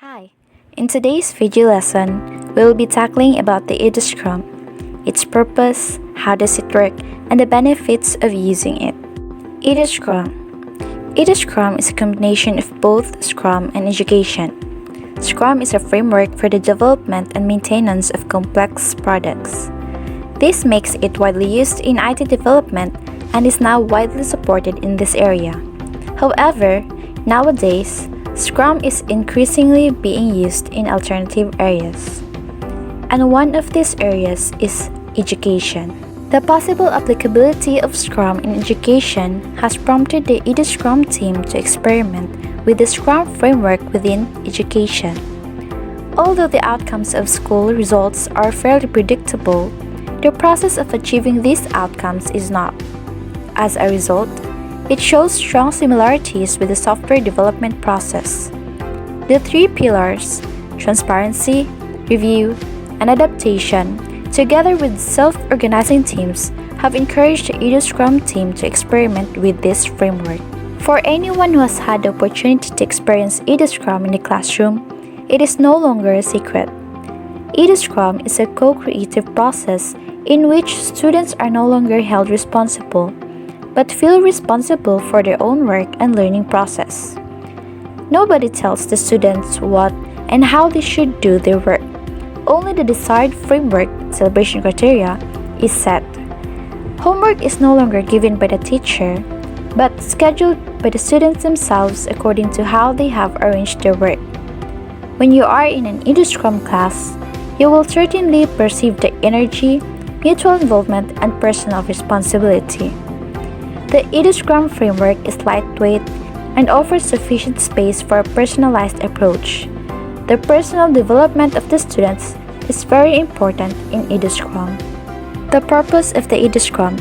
Hi, in today's video lesson, we'll be tackling about the Eduscrum, its purpose, how does it work, and the benefits of using it. Eduscrum. Eduscrum is a combination of both Scrum and education. Scrum is a framework for the development and maintenance of complex products. This makes it widely used in IT development and is now widely supported in this area. However, nowadays, Scrum is increasingly being used in alternative areas. And one of these areas is education. The possible applicability of Scrum in education has prompted the Eduscrum team to experiment with the Scrum framework within education. Although the outcomes of school results are fairly predictable, the process of achieving these outcomes is not. As a result, it shows strong similarities with the software development process. The three pillars, transparency, review, and adaptation, together with self-organizing teams, have encouraged the Eduscrum team to experiment with this framework. For anyone who has had the opportunity to experience Eduscrum in the classroom, it is no longer a secret. Eduscrum is a co-creative process in which students are no longer held responsible, but feel responsible for their own work and learning process. Nobody tells the students what and how they should do their work. Only the desired framework, celebration criteria, is set. Homework is no longer given by the teacher, but scheduled by the students themselves according to how they have arranged their work. When you are in an Eduscrum class, you will certainly perceive the energy, mutual involvement, and personal responsibility. The Eduscrum framework is lightweight and offers sufficient space for a personalized approach. The personal development of the students is very important in Eduscrum. The purpose of the Eduscrum.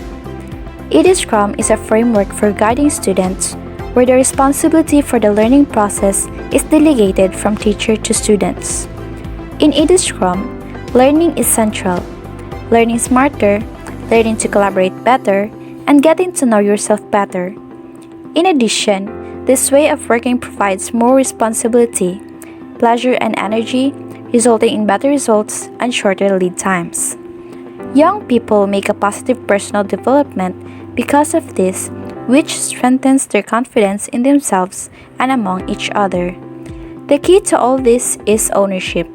Eduscrum is a framework for guiding students where the responsibility for the learning process is delegated from teacher to students. In Eduscrum, learning is central. Learning smarter, learning to collaborate better, and getting to know yourself better. In addition, this way of working provides more responsibility, pleasure, and energy, resulting in better results and shorter lead times. Young people make a positive personal development because of this, which strengthens their confidence in themselves and among each other. The key to all this is ownership.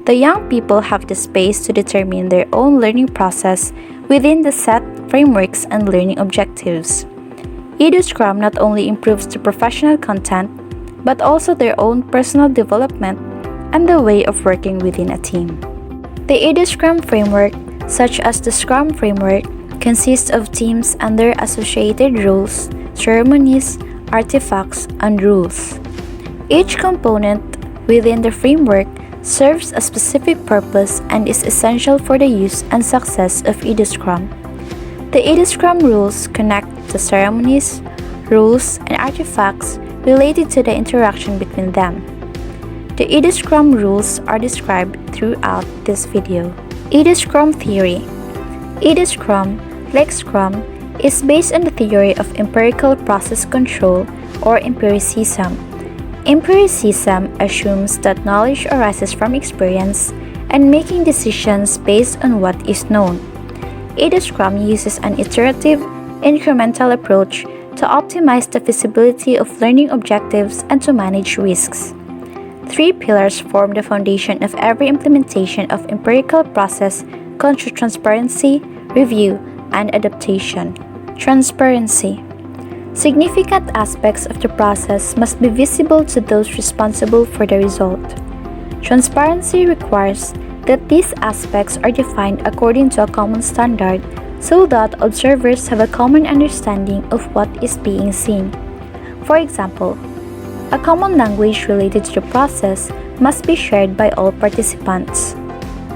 The young people have the space to determine their own learning process within the set frameworks and learning objectives. Eduscrum not only improves the professional content, but also their own personal development and the way of working within a team. The Eduscrum framework, such as the Scrum framework, consists of teams and their associated rules, ceremonies, artifacts, and rules. Each component within the framework serves a specific purpose and is essential for the use and success of Eduscrum. The Eduscrum rules connect the ceremonies, rules, and artifacts related to the interaction between them. The Eduscrum rules are described throughout this video. Eduscrum theory. Eduscrum, like Scrum, is based on the theory of empirical process control or empiricism. Empiricism assumes that knowledge arises from experience and making decisions based on what is known. Eduscrum uses an iterative, incremental approach to optimize the feasibility of learning objectives and to manage risks. Three pillars form the foundation of every implementation of empirical process: transparency, review, and adaptation. Transparency. Significant aspects of the process must be visible to those responsible for the result. Transparency requires that these aspects are defined according to a common standard so that observers have a common understanding of what is being seen. For example, a common language related to the process must be shared by all participants.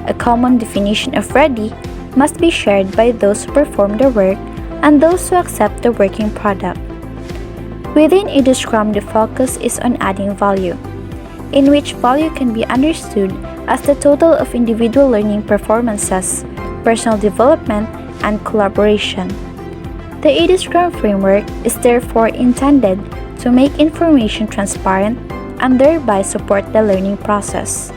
A common definition of ready must be shared by those who perform the work and those who accept the working product. Within Eduscrum, the focus is on adding value, in which value can be understood as the total of individual learning performances, personal development, and collaboration. The Eduscrum framework is therefore intended to make information transparent, and thereby support the learning process.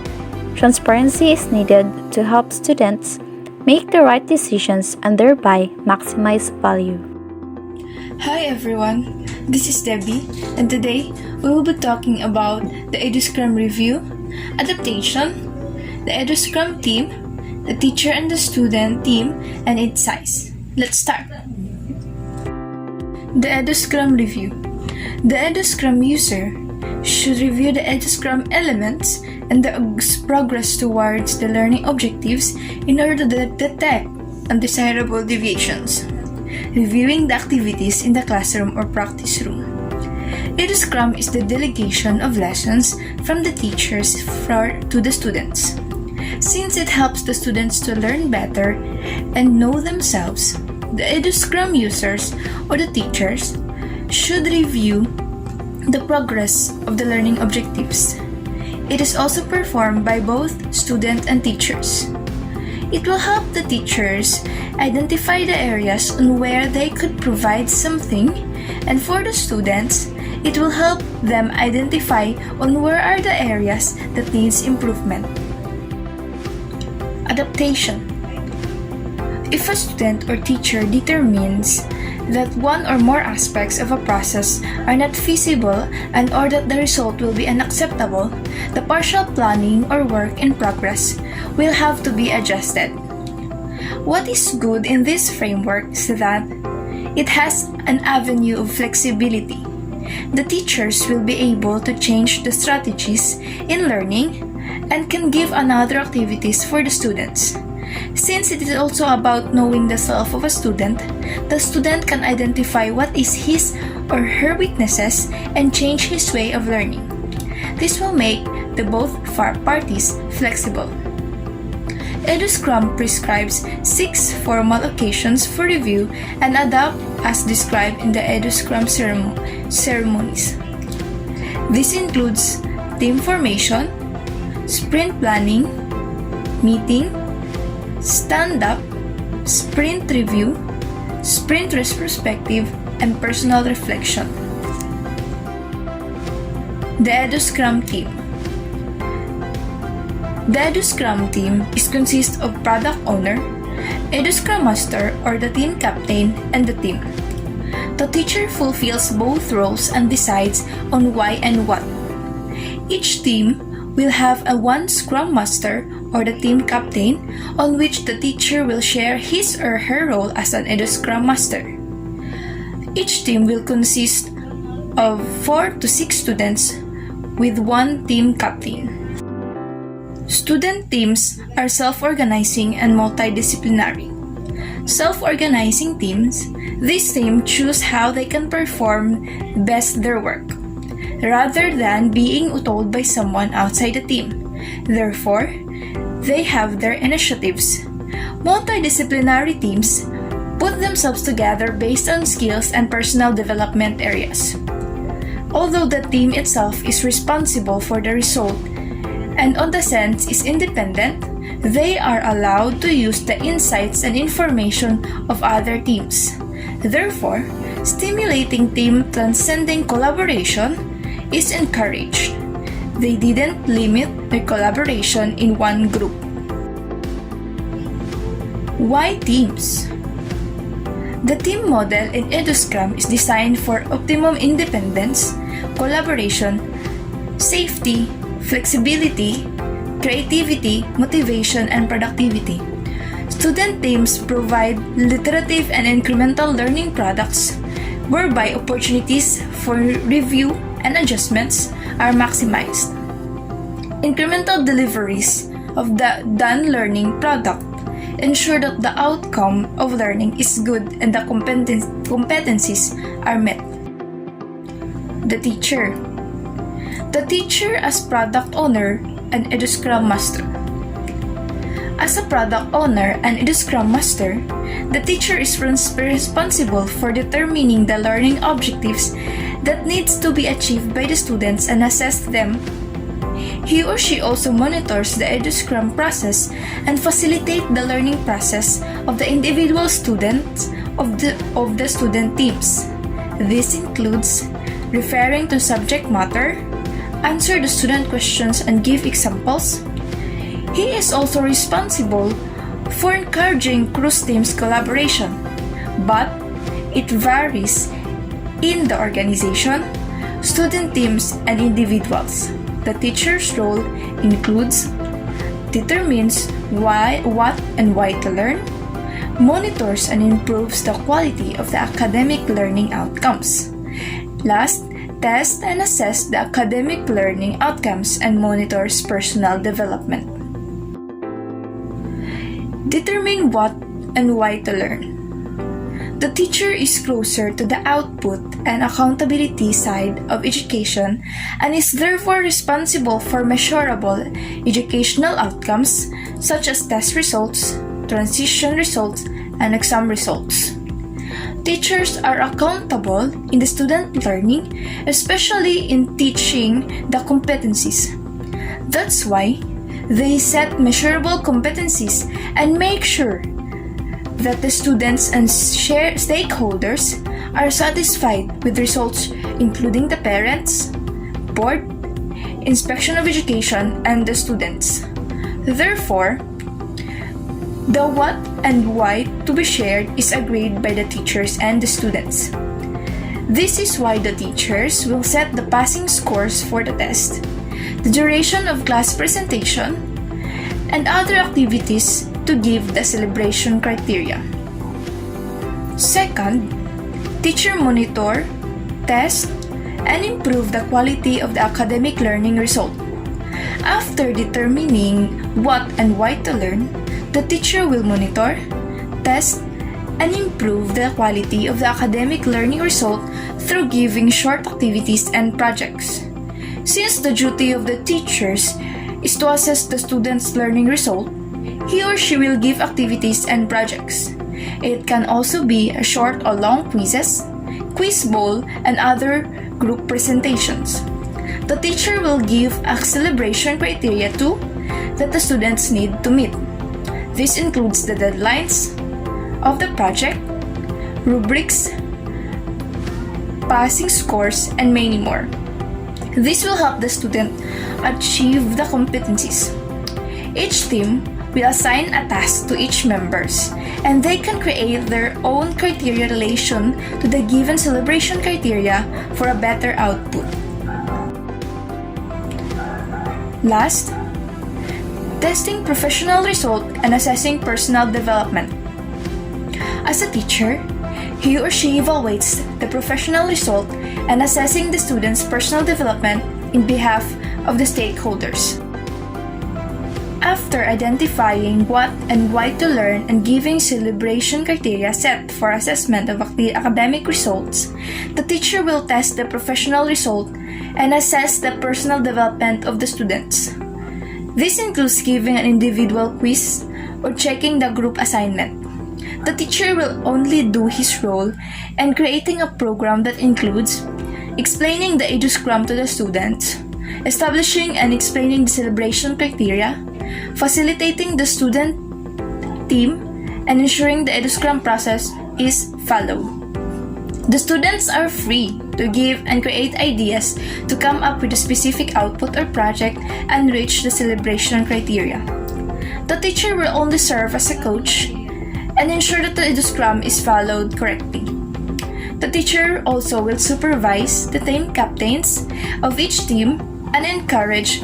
Transparency is needed to help students make the right decisions and thereby maximize value. Hi everyone, this is Debbie, and today we will be talking about the Eduscrum review, adaptation, the Eduscrum team, the teacher and the student team, and its size. Let's start. The Eduscrum review. The Eduscrum user should review the Eduscrum elements and the progress towards the learning objectives in order to detect undesirable deviations. Reviewing the activities in the classroom or practice room. Eduscrum is the delegation of lessons from the teachers to the students. Since it helps the students to learn better and know themselves, the Eduscrum users or the teachers should review the progress of the learning objectives. It is also performed by both student and teachers. It will help the teachers identify the areas on where they could provide something, and for the students, it will help them identify on where are the areas that needs improvement. Adaptation. If a student or teacher determines that one or more aspects of a process are not feasible and or that the result will be unacceptable, the partial planning or work in progress will have to be adjusted. What is good in this framework is that it has an avenue of flexibility. The teachers will be able to change the strategies in learning and can give another activities for the students. Since it is also about knowing the self of a student, the student can identify what is his or her weaknesses and change his way of learning. This will make the both parties flexible. Eduscrum prescribes 6 formal occasions for review and adapt as described in the Eduscrum ceremonies. This includes team formation, sprint planning, meeting, stand-up, sprint review, sprint retrospective, and personal reflection. The Eduscrum team. The Eduscrum team consists of product owner, Eduscrum master or the team captain, and the team. The teacher fulfills both roles and decides on why and what. Each team will have one Scrum Master or the team captain on which the teacher will share his or her role as an Eduscrum Master. Each team will consist of 4 to 6 students with one team captain. Student teams are self-organizing and multidisciplinary. Self-organizing teams, these teams choose how they can perform best their work, rather than being told by someone outside the team. Therefore, they have their initiatives. Multidisciplinary teams put themselves together based on skills and personal development areas. Although the team itself is responsible for the result and on the sense is independent, they are allowed to use the insights and information of other teams. Therefore, stimulating team transcending collaboration is encouraged. They didn't limit their collaboration in one group. Why teams? The team model in Eduscrum is designed for optimum independence, collaboration, safety, flexibility, creativity, motivation, and productivity. Student teams provide iterative and incremental learning products whereby opportunities for review and adjustments are maximized. Incremental deliveries of the done learning product ensure that the outcome of learning is good and the competencies are met. The teacher. The teacher as product owner and Eduscrum master. As a product owner and Eduscrum master, the teacher is responsible for determining the learning objectives that needs to be achieved by the students and assess them. He or she also monitors the Eduscrum process and facilitate the learning process of the individual students of the student teams. This includes referring to subject matter, answer the student questions and give examples. He is also responsible for encouraging cruise teams collaboration, but it varies in the organization, student teams, and individuals. The teacher's role includes determines what and why to learn, monitors and improves the quality of the academic learning outcomes. Last, test and assess the academic learning outcomes and monitors personal development. Determine what and why to learn. The teacher is closer to the output and accountability side of education and is therefore responsible for measurable educational outcomes such as test results, transition results, and exam results. Teachers are accountable in the student learning, especially in teaching the competencies. That's why they set measurable competencies and make sure that the students and stakeholders are satisfied with results, including the parents, board, inspection of education, and the students. Therefore, the what and why to be shared is agreed by the teachers and the students. This is why the teachers will set the passing scores for the test, the duration of class presentation, and other activities to give the celebration criteria. Second, teacher monitor, test, and improve the quality of the academic learning result. After determining what and why to learn, the teacher will monitor, test, and improve the quality of the academic learning result through giving short activities and projects. Since the duty of the teachers is to assess the student's learning result, he or she will give activities and projects. It can also be a short or long quizzes, quiz bowl, and other group presentations. The teacher will give a celebration criteria too that the students need to meet. This includes the deadlines of the project, rubrics, passing scores, and many more. This will help the student achieve the competencies. Each team will assign a task to each members, and they can create their own criteria relation to the given celebration criteria for a better output. Last, testing professional result and assessing personal development. As a teacher, he or she evaluates the professional result and assessing the student's personal development in behalf of the stakeholders. After identifying what and why to learn and giving celebration criteria set for assessment of the academic results, the teacher will test the professional result and assess the personal development of the students. This includes giving an individual quiz or checking the group assignment. The teacher will only do his role and creating a program that includes explaining the Eduscrum to the students, establishing and explaining the celebration criteria, facilitating the student team, and ensuring the Eduscrum process is followed. The students are free to give and create ideas to come up with a specific output or project and reach the celebration criteria. The teacher will only serve as a coach and ensure that the Eduscrum is followed correctly. The teacher also will supervise the team captains of each team and encourage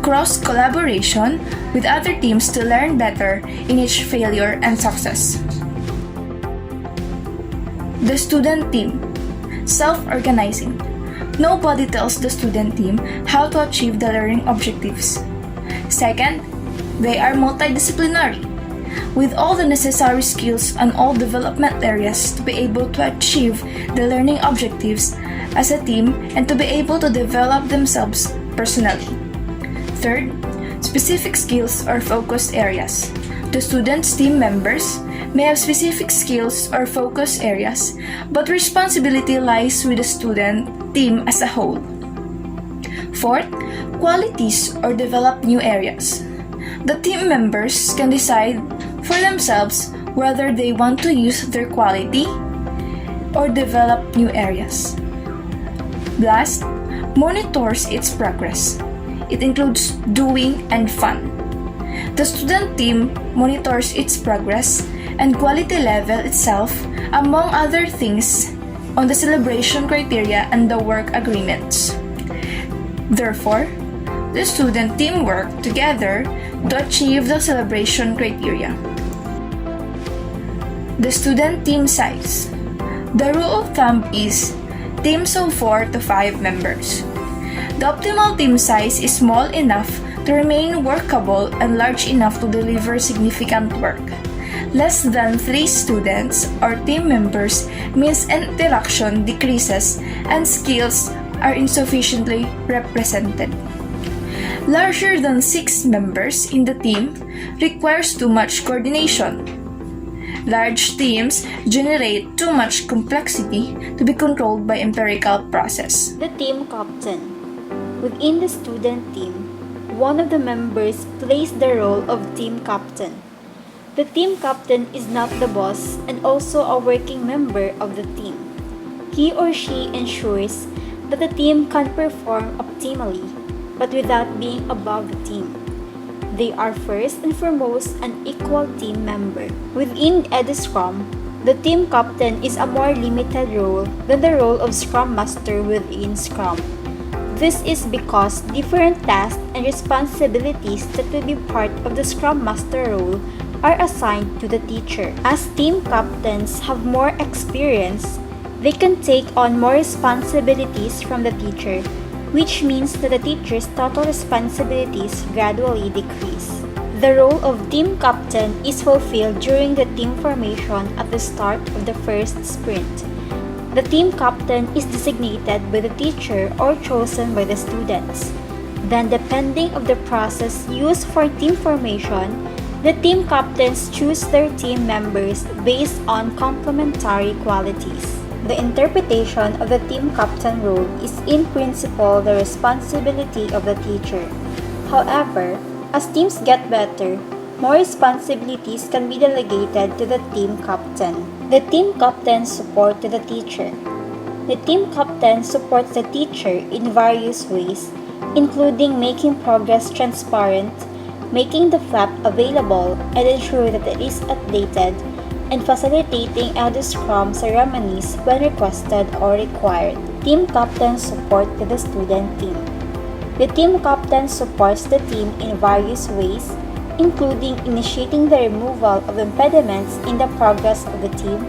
cross-collaboration with other teams to learn better in each failure and success. The student team. Self-organizing. Nobody tells the student team how to achieve the learning objectives. Second, they are multidisciplinary, with all the necessary skills and all development areas to be able to achieve the learning objectives as a team and to be able to develop themselves personally. Third, specific skills or focus areas. The students' team members may have specific skills or focus areas, but responsibility lies with the student team as a whole. Fourth, qualities or develop new areas. The team members can decide for themselves whether they want to use their quality or develop new areas. Last, monitors its progress. It includes doing and fun. The student team monitors its progress and quality level itself, among other things, on the celebration criteria and the work agreements. Therefore, the student team work together to achieve the celebration criteria. The student team size. The rule of thumb is teams of 4 to 5 members. The optimal team size is small enough to remain workable and large enough to deliver significant work. Less than 3 students or team members means interaction decreases and skills are insufficiently represented. Larger than 6 members in the team requires too much coordination. Large teams generate too much complexity to be controlled by empirical process. The team captain. Within the student team, one of the members plays the role of team captain. The team captain is not the boss and also a working member of the team. He or she ensures that the team can perform optimally, but without being above the team. They are first and foremost an equal team member. Within Eduscrum, the team captain is a more limited role than the role of Scrum Master within Scrum. This is because different tasks and responsibilities that will be part of the Scrum Master role are assigned to the teacher. As team captains have more experience, they can take on more responsibilities from the teacher, which means that the teacher's total responsibilities gradually decrease. The role of team captain is fulfilled during the team formation at the start of the first sprint. The team captain is designated by the teacher or chosen by the students. Then, depending on the process used for team formation, the team captains choose their team members based on complementary qualities. The interpretation of the team captain role is in principle the responsibility of the teacher. However, as teams get better, more responsibilities can be delegated to the team captain. The team captain's support to the teacher. The team captain supports the teacher in various ways, including making progress transparent, making the flap available and ensure that it is updated, and facilitating Eduscrum ceremonies when requested or required. Team captain support to the student team. The team captain supports the team in various ways, including initiating the removal of impediments in the progress of the team,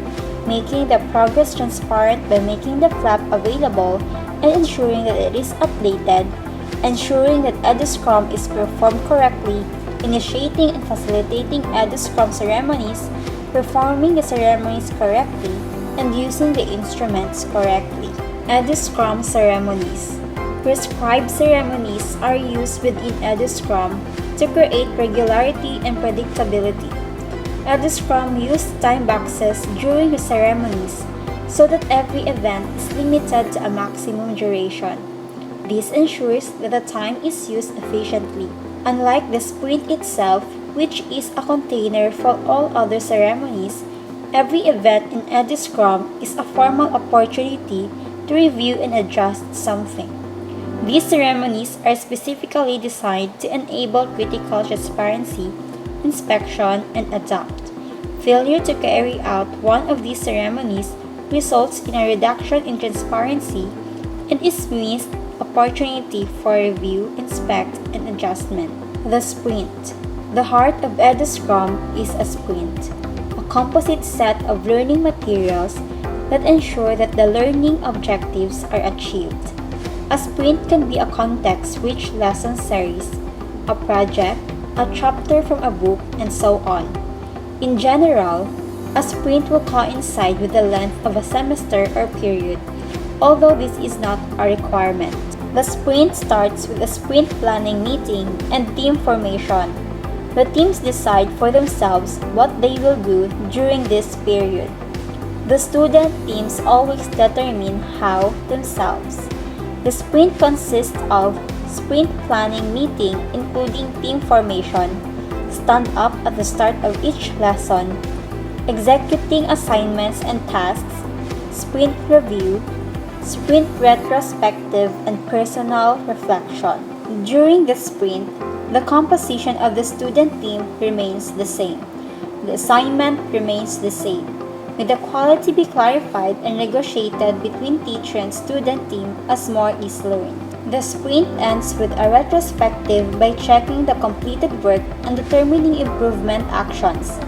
making the progress transparent by making the flap available and ensuring that it is updated, ensuring that Eduscrum is performed correctly, initiating and facilitating Eduscrum ceremonies, performing the ceremonies correctly, and using the instruments correctly. Eduscrum ceremonies. Prescribed ceremonies are used within Eduscrum to create regularity and predictability. Eduscrum uses time boxes during the ceremonies so that every event is limited to a maximum duration. This ensures that the time is used efficiently. Unlike the sprint itself, which is a container for all other ceremonies, every event in Eduscrum is a formal opportunity to review and adjust something. These ceremonies are specifically designed to enable critical transparency, inspection, and adapt. Failure to carry out one of these ceremonies results in a reduction in transparency and is missed opportunity for review, inspect, and adjustment. The sprint. The heart of Eduscrum is a sprint, a composite set of learning materials that ensure that the learning objectives are achieved. A sprint can be a context-rich lesson series, a project, a chapter from a book, and so on. In general, a sprint will coincide with the length of a semester or period, although this is not a requirement. The sprint starts with a sprint planning meeting and team formation. The teams decide for themselves what they will do during this period. The student teams always determine how themselves. The sprint consists of sprint planning meeting including team formation, stand up at the start of each lesson, executing assignments and tasks, sprint review, sprint retrospective, and personal reflection. During the sprint, the composition of the student team remains the same. The assignment remains the same. May the quality be clarified and negotiated between teacher and student team as more is learned. The sprint ends with a retrospective by checking the completed work and determining improvement actions.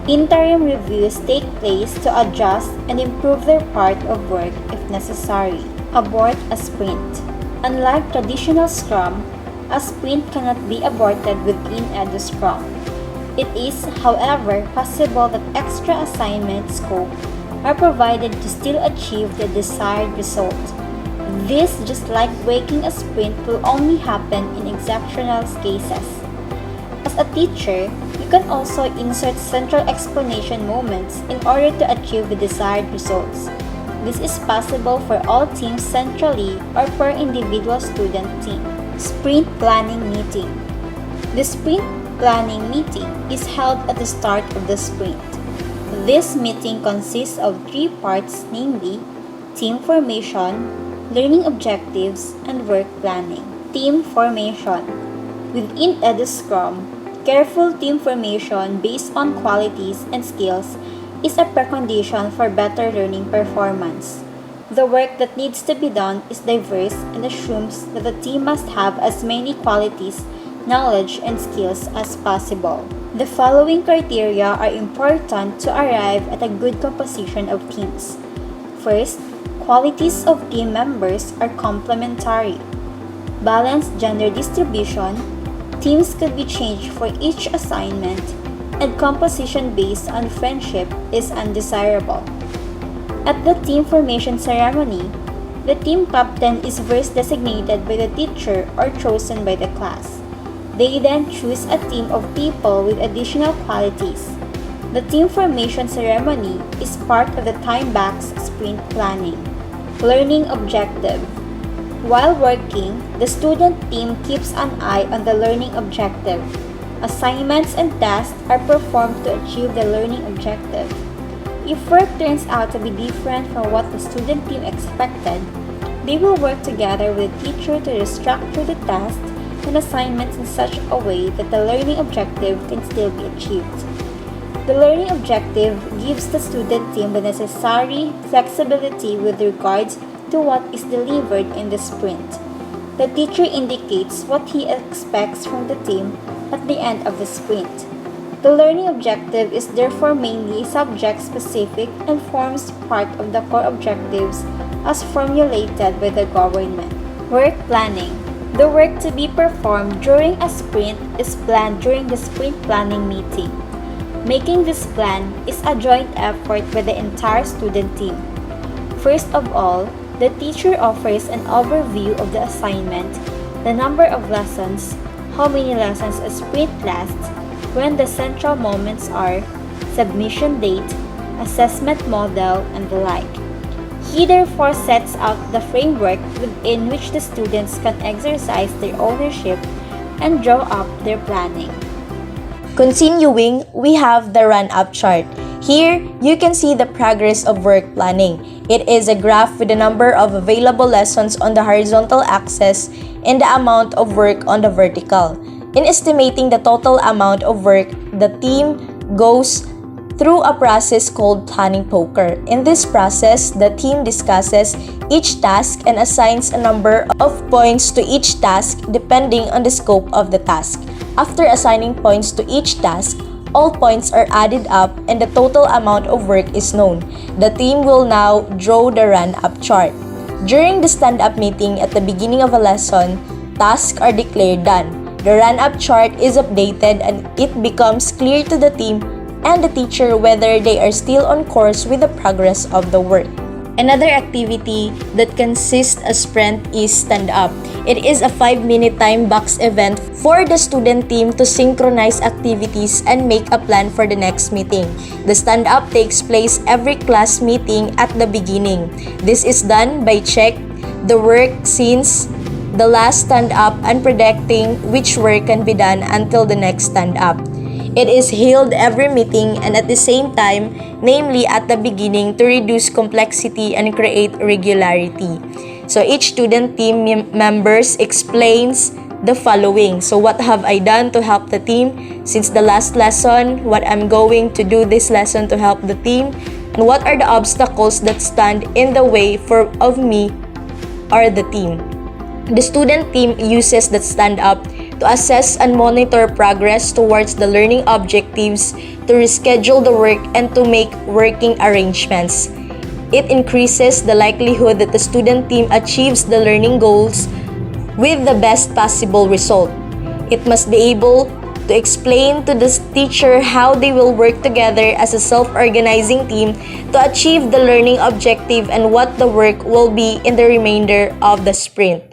Interim reviews take place to adjust and improve their part of work if necessary. Abort a sprint. Unlike traditional Scrum, a sprint cannot be aborted within Eduscrum. It is, however, possible that extra assignment scope are provided to still achieve the desired result. This, just like breaking a sprint, will only happen in exceptional cases. As a teacher, you can also insert central explanation moments in order to achieve the desired results. This is possible for all teams centrally or per individual student team. Sprint Planning Meeting. The Sprint Planning Meeting is held at the start of the sprint. This meeting consists of 3 parts, namely team formation, learning objectives, and work planning. Team formation. Within Eduscrum, careful team formation based on qualities and skills is a precondition for better learning performance. The work that needs to be done is diverse and assumes that the team must have as many qualities, knowledge, and skills as possible. The following criteria are important to arrive at a good composition of teams. First, qualities of team members are complementary. Balanced gender distribution, teams could be changed for each assignment, and composition based on friendship is undesirable. At the team formation ceremony, the team captain is first designated by the teacher or chosen by the class. They then choose a team of people with additional qualities. The team formation ceremony is part of the time-boxed sprint planning. Learning objective. While working, the student team keeps an eye on the learning objective. Assignments and tasks are performed to achieve the learning objective. If work turns out to be different from what the student team expected, they will work together with the teacher to restructure the tasks and assignments in such a way that the learning objective can still be achieved. The learning objective gives the student team the necessary flexibility with regards to what is delivered in the sprint. The teacher indicates what he expects from the team at the end of the sprint. The learning objective is therefore mainly subject-specific and forms part of the core objectives as formulated by the government. Work planning. The work to be performed during a sprint is planned during the sprint planning meeting. Making this plan is a joint effort by the entire student team. First of all, the teacher offers an overview of the assignment, the number of lessons, how many lessons a sprint lasts, when the central moments are, submission date, assessment model, and the like. He therefore sets out the framework within which the students can exercise their ownership and draw up their planning. Continuing, we have the Runup Chart. Here, you can see the progress of work planning. It is a graph with the number of available lessons on the horizontal axis and the amount of work on the vertical. In estimating the total amount of work, the team goes through a process called planning poker. In this process, the team discusses each task and assigns a number of points to each task depending on the scope of the task. After assigning points to each task, all points are added up and the total amount of work is known. The team will now draw the Runup Chart. During the stand-up meeting at the beginning of a lesson, tasks are declared done. The Runup Chart is updated and it becomes clear to the team and the teacher whether they are still on course with the progress of the work. Another activity that consists a sprint is stand-up. It is a 5-minute time box event for the student team to synchronize activities and make a plan for the next meeting. The stand-up takes place every class meeting at the beginning. This is done by check the work since the last stand-up and predicting which work can be done until the next stand-up. It is held every meeting and at the same time, namely at the beginning, to reduce complexity and create regularity. So each student team members explains the following. So what have I done to help the team since the last lesson? What I'm going to do this lesson to help the team? And what are the obstacles that stand in the way of me or the team? The student team uses the stand-up to assess and monitor progress towards the learning objectives, to reschedule the work, and to make working arrangements. It increases the likelihood that the student team achieves the learning goals with the best possible result. It must be able to explain to the teacher how they will work together as a self-organizing team to achieve the learning objective and what the work will be in the remainder of the sprint.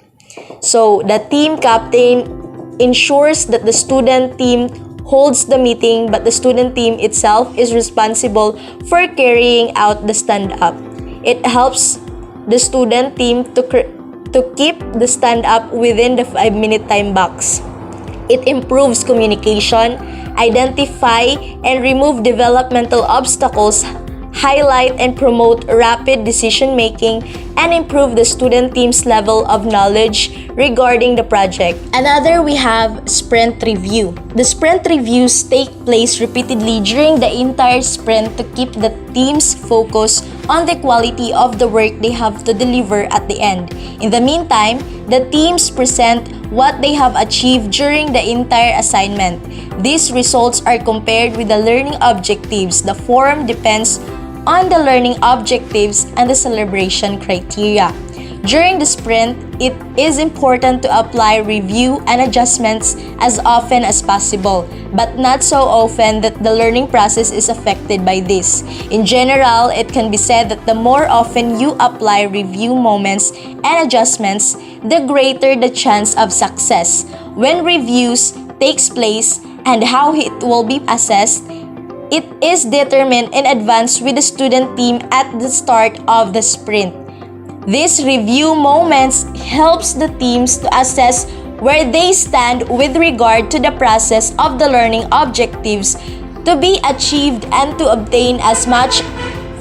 So, the team captain ensures that the student team holds the meeting, but the student team itself is responsible for carrying out the stand-up. It helps the student team to keep the stand-up within the 5-minute time box. It improves communication, identify and remove developmental obstacles, highlight and promote rapid decision-making, and improve the student team's level of knowledge regarding the project. Another, we have sprint review. The sprint reviews take place repeatedly during the entire sprint to keep the team's focus on the quality of the work they have to deliver at the end. In the meantime, the teams present what they have achieved during the entire assignment. These results are compared with the learning objectives. The forum depends on the learning objectives and the celebration criteria. During the sprint, it is important to apply review and adjustments as often as possible, but not so often that the learning process is affected by this. In general, it can be said that the more often you apply review moments and adjustments, the greater the chance of success. When reviews takes place and how it will be assessed, it is determined in advance with the student team at the start of the sprint. These review moments helps the teams to assess where they stand with regard to the process of the learning objectives to be achieved and to obtain as much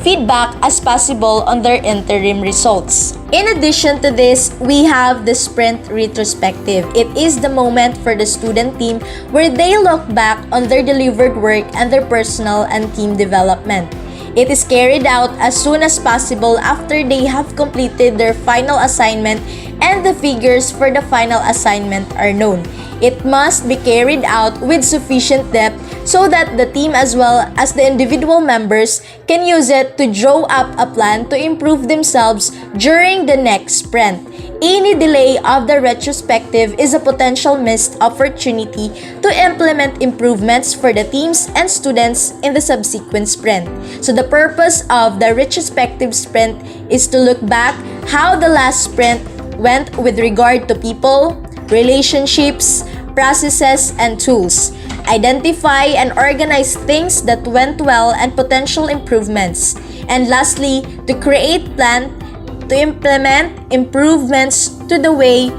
feedback as possible on their interim results. In addition to this, we have the sprint retrospective. It is the moment for the student team where they look back on their delivered work and their personal and team development. It is carried out as soon as possible after they have completed their final assignment and the figures for the final assignment are known. It must be carried out with sufficient depth so that the team as well as the individual members can use it to draw up a plan to improve themselves during the next sprint. Any delay of the retrospective is a potential missed opportunity to implement improvements for the teams and students in the subsequent sprint. So the purpose of the retrospective sprint is to look back how the last sprint went with regard to people, relationships, processes, and tools. Identify and organize things that went well and potential improvements. And lastly, to create plan to implement improvements to the way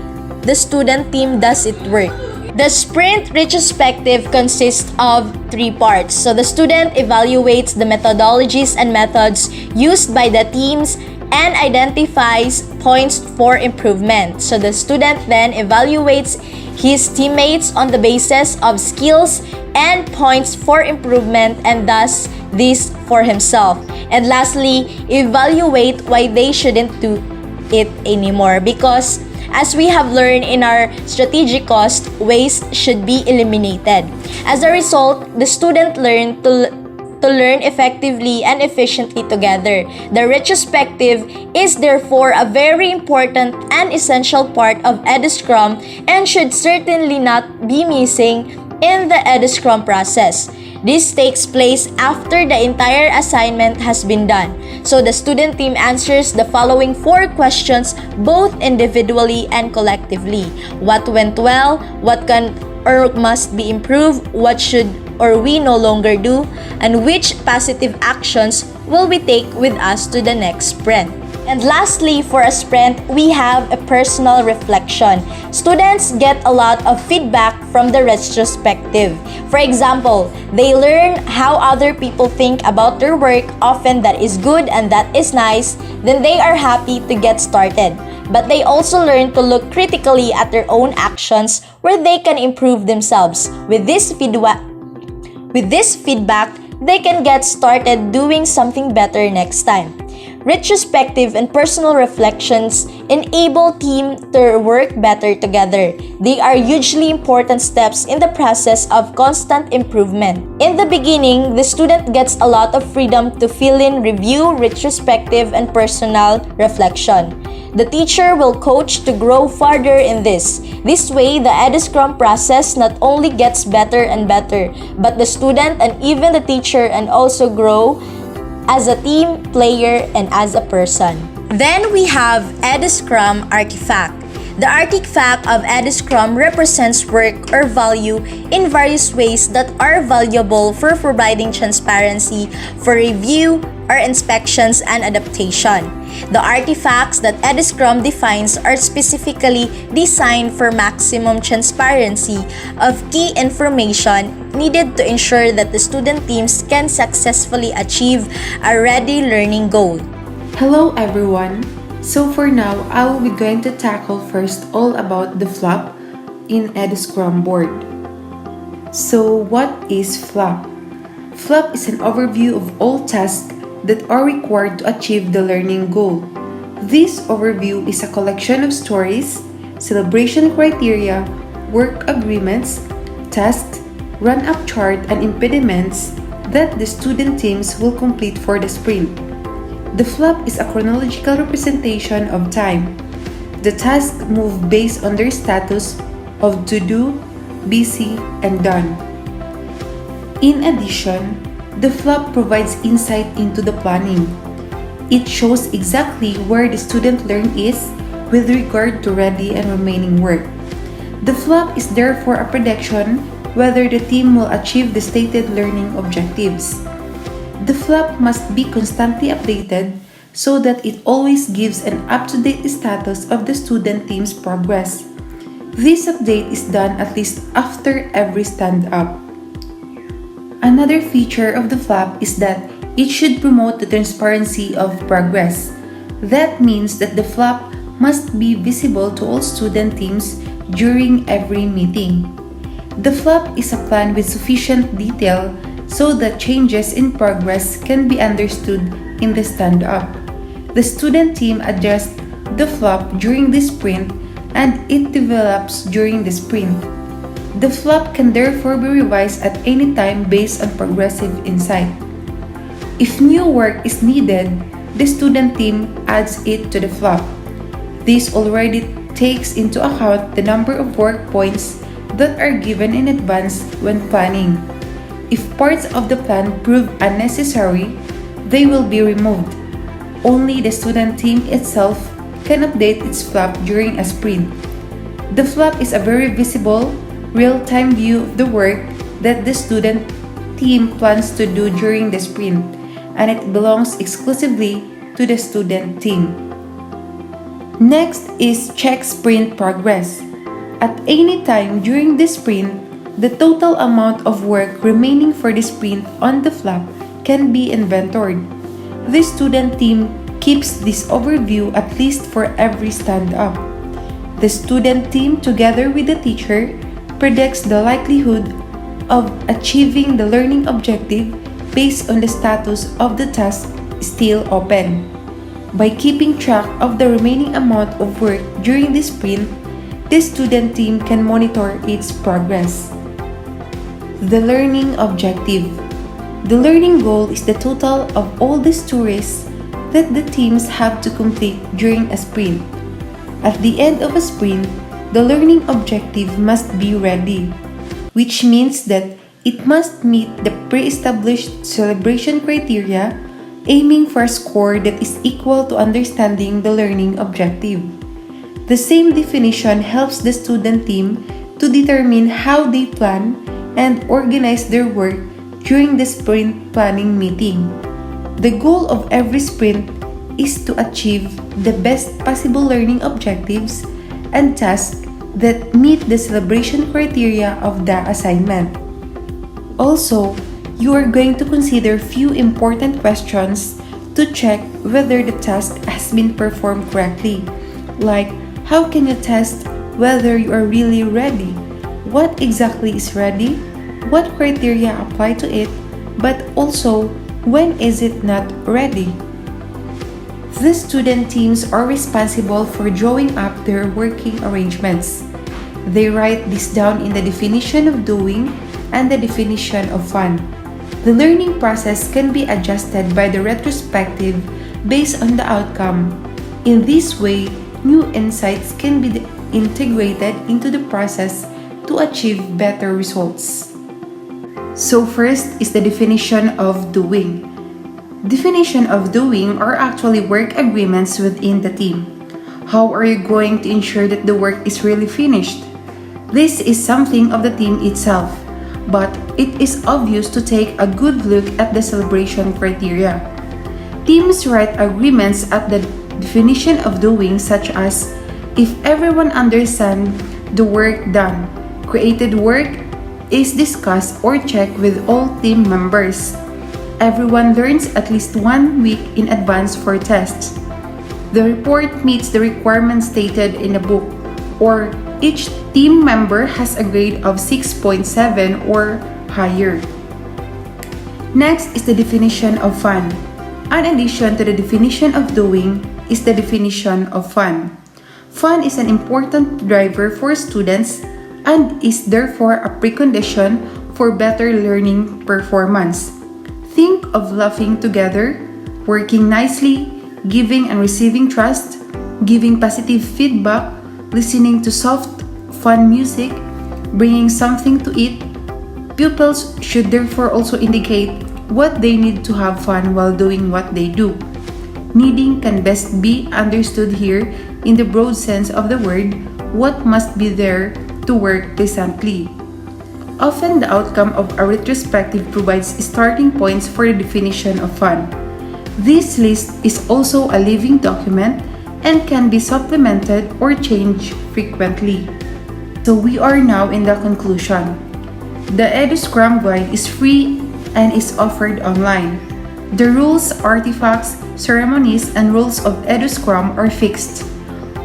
the student team does its work. The sprint retrospective consists of 3 parts. So the student evaluates the methodologies and methods used by the teams and identifies points for improvement. So the student then evaluates his teammates on the basis of skills and points for improvement and does this for himself. And lastly, evaluate why they shouldn't do it anymore, because as we have learned in our strategic cost, waste should be eliminated. As a result, the student learned to learn effectively and efficiently together. The retrospective is therefore a very important and essential part of Eduscrum and should certainly not be missing in the Eduscrum process. This takes place after the entire assignment has been done. So the student team answers the following 4 questions both individually and collectively. What went well? What can or must be improved? What should or we no longer do? And which positive actions will we take with us to the next sprint? And lastly, for a sprint, we have a personal reflection. Students get a lot of feedback from the retrospective. For example, they learn how other people think about their work, often that is good and that is nice, then they are happy to get started. But they also learn to look critically at their own actions where they can improve themselves. With this feedback, they can get started doing something better next time. Retrospective and personal reflections enable team to work better together. They are hugely important steps in the process of constant improvement. In the beginning, the student gets a lot of freedom to fill in review, retrospective, and personal reflection. The teacher will coach to grow further in this. This way, the Eduscrum process not only gets better and better, but the student and even the teacher and also grow as a team player and as a person. Then we have Eduscrum artifact. The artifact of Eduscrum represents work or value in various ways that are valuable for providing transparency, for review, or inspections and adaptation. The artifacts that Eduscrum defines are specifically designed for maximum transparency of key information needed to ensure that the student teams can successfully achieve a ready learning goal. Hello everyone! So for now, I will be going to tackle first all about the flop in Eduscrum board. So what is flop? Flop is an overview of all tasks that are required to achieve the learning goal. This overview is a collection of stories, celebration criteria, work agreements, tasks, Runup Chart, and impediments that the student teams will complete for the sprint. The flop is a chronological representation of time. The tasks move based on their status of to do, busy, and done. In addition, the flop provides insight into the planning. It shows exactly where the student learn is with regard to ready and remaining work. The flop is therefore a prediction whether the team will achieve the stated learning objectives. The flop must be constantly updated so that it always gives an up-to-date status of the student team's progress. This update is done at least after every stand-up. Another feature of the flop is that it should promote the transparency of progress. That means that the flop must be visible to all student teams during every meeting. The flop is a plan with sufficient detail so that changes in progress can be understood in the stand-up. The student team adjusts the flop during the sprint and it develops during the sprint. The flop can therefore be revised at any time based on progressive insight. If new work is needed, the student team adds it to the flop. This already takes into account the number of work points that are given in advance when planning. If parts of the plan prove unnecessary, they will be removed. Only the student team itself can update its flop during a sprint. The flop is a very visible, real-time view of the work that the student team plans to do during the sprint, and it belongs exclusively to the student team. Next is check sprint progress. At any time during the sprint, the total amount of work remaining for the sprint on the flop can be inventoried. The student team keeps this overview at least for every stand-up. The student team, together with the teacher, predicts the likelihood of achieving the learning objective based on the status of the task still open. By keeping track of the remaining amount of work during the sprint, the student team can monitor its progress. The learning objective. The learning goal is the total of all the stories that the teams have to complete during a sprint. At the end of a sprint, the learning objective must be ready, which means that it must meet the pre-established celebration criteria, aiming for a score that is equal to understanding the learning objective. The same definition helps the student team to determine how they plan and organize their work during the sprint planning meeting. The goal of every sprint is to achieve the best possible learning objectives and tasks that meet the celebration criteria of the assignment. Also, you are going to consider few important questions to check whether the task has been performed correctly, like how can you test whether you are really ready? What exactly is ready? What criteria apply to it? But also, when is it not ready? The student teams are responsible for drawing up their working arrangements. They write this down in the definition of doing and the definition of fun. The learning process can be adjusted by the retrospective based on the outcome. In this way, new insights can be integrated into the process to achieve better results. So first is the definition of doing. Definition of doing are actually work agreements within the team. How are you going to ensure that the work is really finished? This is something of the team itself, but it is obvious to take a good look at the celebration criteria. Teams write agreements at the definition of doing, such as if everyone understands the work done, created work is discussed or checked with all team members. Everyone learns at least 1 week in advance for tests. The report meets the requirements stated in the book, or each team member has a grade of 6.7 or higher. Next is the definition of fun. In addition to the definition of doing is the definition of fun. Fun is an important driver for students and is therefore a precondition for better learning performance. Think of laughing together, working nicely, giving and receiving trust, giving positive feedback, listening to soft, fun music, bringing something to eat. Pupils should therefore also indicate what they need to have fun while doing what they do. Needing can best be understood here in the broad sense of the word, what must be there to work pleasantly. Often the outcome of a retrospective provides starting points for the definition of fun. This list is also a living document and can be supplemented or changed frequently. So we are now in the conclusion. The Eduscrum guide is free and is offered online. The rules, artifacts, ceremonies, and rules of Eduscrum are fixed.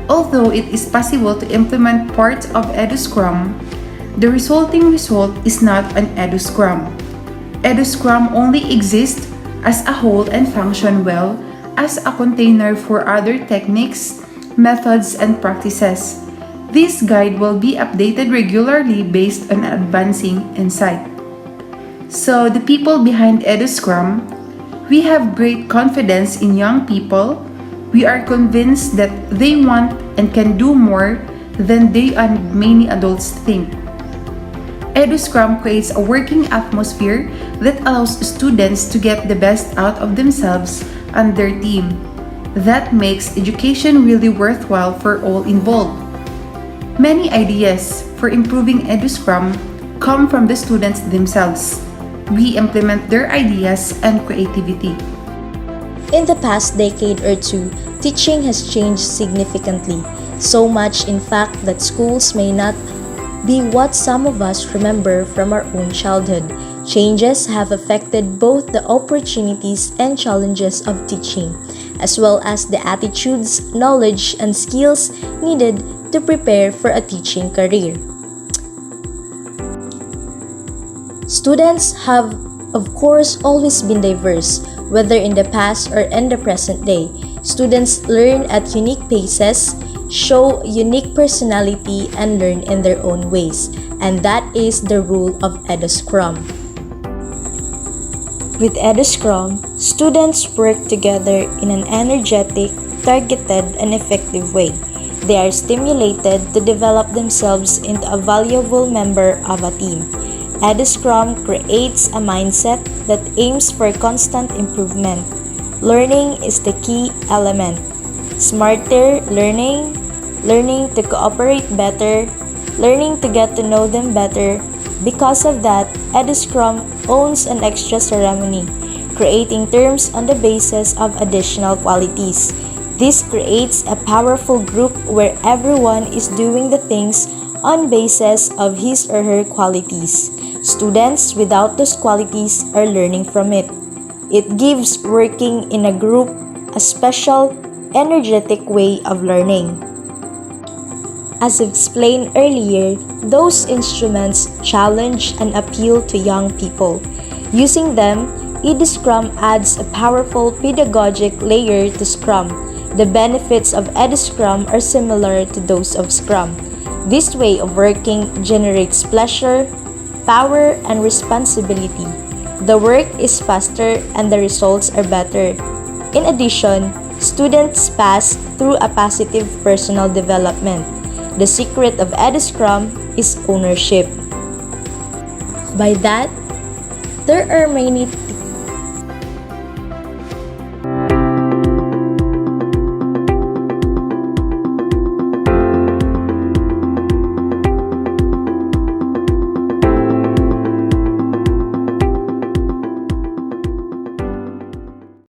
Although it is possible to implement parts of Eduscrum, the resulting result is not an Eduscrum. Eduscrum only exists as a whole and function well as a container for other techniques, methods, and practices. This guide will be updated regularly based on advancing insight. So the people behind Eduscrum, we have great confidence in young people. We are convinced that they want and can do more than they and many adults think. Eduscrum creates a working atmosphere that allows students to get the best out of themselves and their team. That makes education really worthwhile for all involved. Many ideas for improving Eduscrum come from the students themselves. We implement their ideas and creativity. In the past decade or two, teaching has changed significantly, so much in fact that schools may not be what some of us remember from our own childhood. Changes have affected both the opportunities and challenges of teaching, as well as the attitudes, knowledge, and skills needed to prepare for a teaching career. Students have, of course, always been diverse, whether in the past or in the present day. Students learn at unique paces, show unique personality, and learn in their own ways, and that is the rule of Eduscrum. With Eduscrum, students work together in an energetic, targeted, and effective way. They are stimulated to develop themselves into a valuable member of a team. Eduscrum creates a mindset that aims for constant improvement. Learning is the key element. Smarter learning, learning to cooperate better, learning to get to know them better. Because of that, Eduscrum owns an extra ceremony, creating terms on the basis of additional qualities. This creates a powerful group where everyone is doing the things on basis of his or her qualities. Students without those qualities are learning from it. It gives working in a group a special, energetic way of learning. As explained earlier, those instruments challenge and appeal to young people. Using them, Eduscrum adds a powerful pedagogic layer to Scrum. The benefits of Eduscrum are similar to those of Scrum. This way of working generates pleasure, power, and responsibility. The work is faster and the results are better. In addition, students pass through a positive personal development. The secret of Eduscrum is ownership. By that, there are many